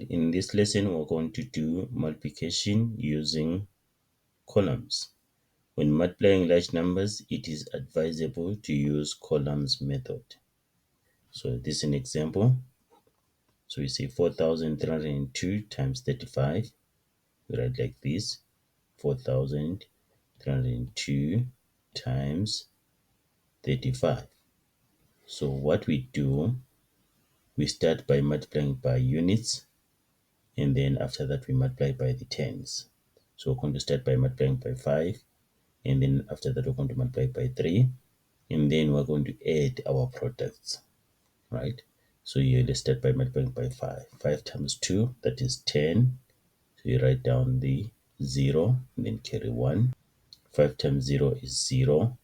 Right, in this lesson, we're going to do multiplication using columns. When multiplying large numbers, it is advisable to use columns method. So this is an example. So we say 4,302 times 35. We write like this: 4,302 times 35. So what we do, we start by multiplying by units, and then after that we multiply by the tens. So we're going to start by multiplying by 5, and then after that we're going to multiply by 3, and then we're going to add our products, right? So here let's start by multiplying by 5. 5 times 2, that is 10. So you write down the 0 and then carry 1. 5 times 0 is 0,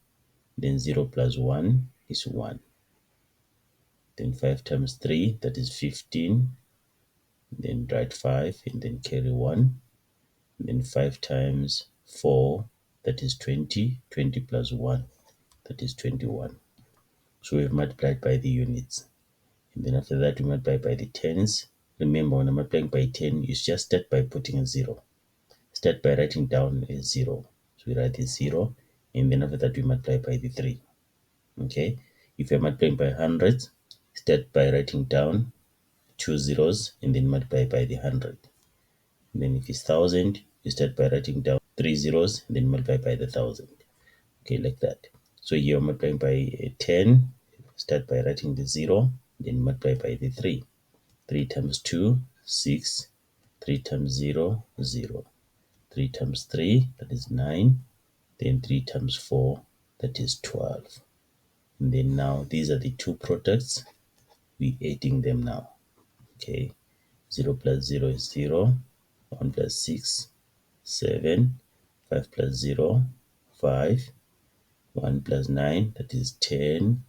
then 0 plus 1 is 1. Then 5 times 3, that is 15, then write 5 and then carry 1. Then 5 times 4, that is 20. 20 plus 1, that is 21. So we've multiplied by the units. And then after that, we multiply by the tens. Remember, when I'm multiplying by 10, you just start by putting a 0. Start by writing down a 0. So we write a 0, and then after that, we multiply by the 3. Okay? If you're multiplying by hundreds, start by writing down 2 zeros, and then multiply by the 100. And then if it's 1,000, you start by writing down 3 zeros and then multiply by the 1,000. Okay, like that. So here multiplying by 10, start by writing the 0, then multiply by the 3. 3 times 2, 6. 3 times 0, 0. 3 times 3, that is 9. Then 3 times 4, that is 12. And then now these are the two products. We're adding them now. Okay, 0 plus 0 is 0. 1 plus 6, 7. 5 plus 0, 5. 1 plus 9, that is 10.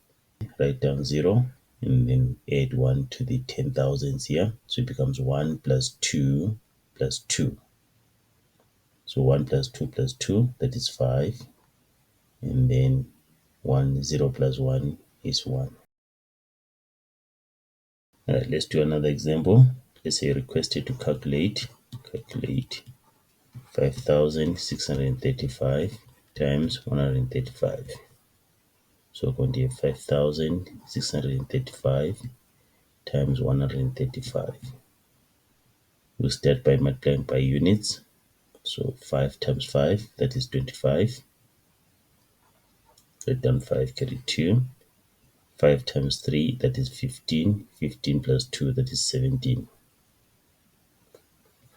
Write down 0 and then add 1 to the 10,000s here. So it becomes 1 plus 2 plus 2. So 1 plus 2 plus 2, that is 5. And then 0 plus 1 is 1. All right, let's do another example. Let's say requested to calculate 5,635 times 135. So we're going to have 5,635 times 135. We'll start by multiplying by units. So 5 times 5, that is 25. Write down 5, carry 2. 5 times 3, that is 15. 15 plus 2, that is 17.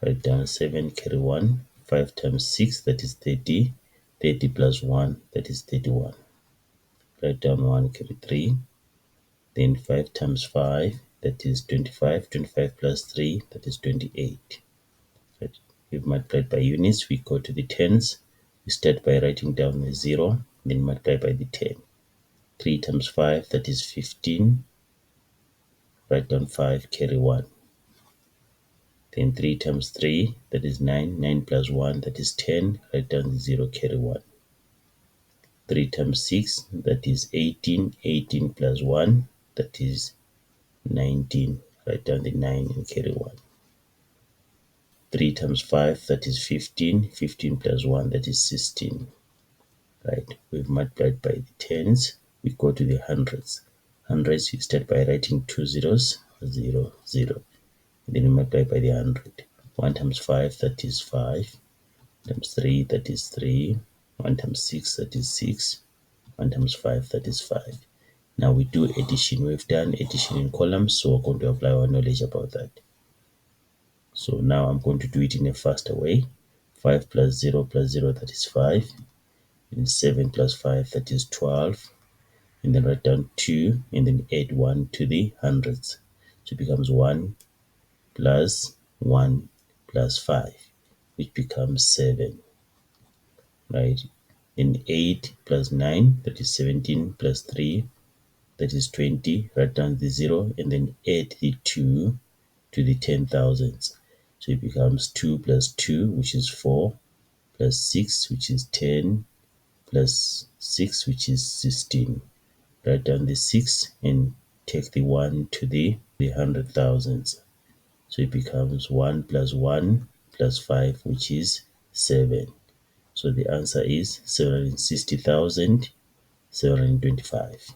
Write down 7, carry 1. 5 times 6, that is 30. 30 plus 1, that is 31. Write down 1, carry 3. Then 5 times 5, that is 25. 25 plus 3, that is 28. Right. We've multiplied by units. We go to the tens. We start by writing down a 0, then multiply by the 10. 3 times 5, that is 15. Write down 5, carry 1. Then 3 times 3, that is 9. 9 plus 1, that is 10. Write down the 0, carry 1. 3 times 6, that is 18. 18 plus 1, that is 19. Write down the 9 and carry 1. 3 times 5, that is 15. 15 plus 1, that is 16. Right, we've multiplied by the tens. We go to the hundreds. Hundreds, you start by writing 2 zeros, 0, 0. And then you multiply by the 100. 1 times 5, that is 5. Times 3, that is 3. 1 times 6, that is 6. 1 times 5, that is 5. Now we do addition. We've done addition in columns, so we're going to apply our knowledge about that. So now I'm going to do it in a faster way. 5 plus 0 plus 0, that is 5. And 7 plus 5, that is 12. And then write down 2 and then add 1 to the hundreds. So it becomes 1 plus 1 plus 5, which becomes 7. Right? Then 8 plus 9, that is 17, plus 3, that is 20. Write down the 0 and then add the 2 to the 10,000s. So it becomes 2 plus 2, which is 4, plus 6, which is 10, plus 6, which is 16. Write down the 6 and take the 1 to the 100,000s. So it becomes 1 plus 1 plus 5, which is 7. So the answer is 760,725.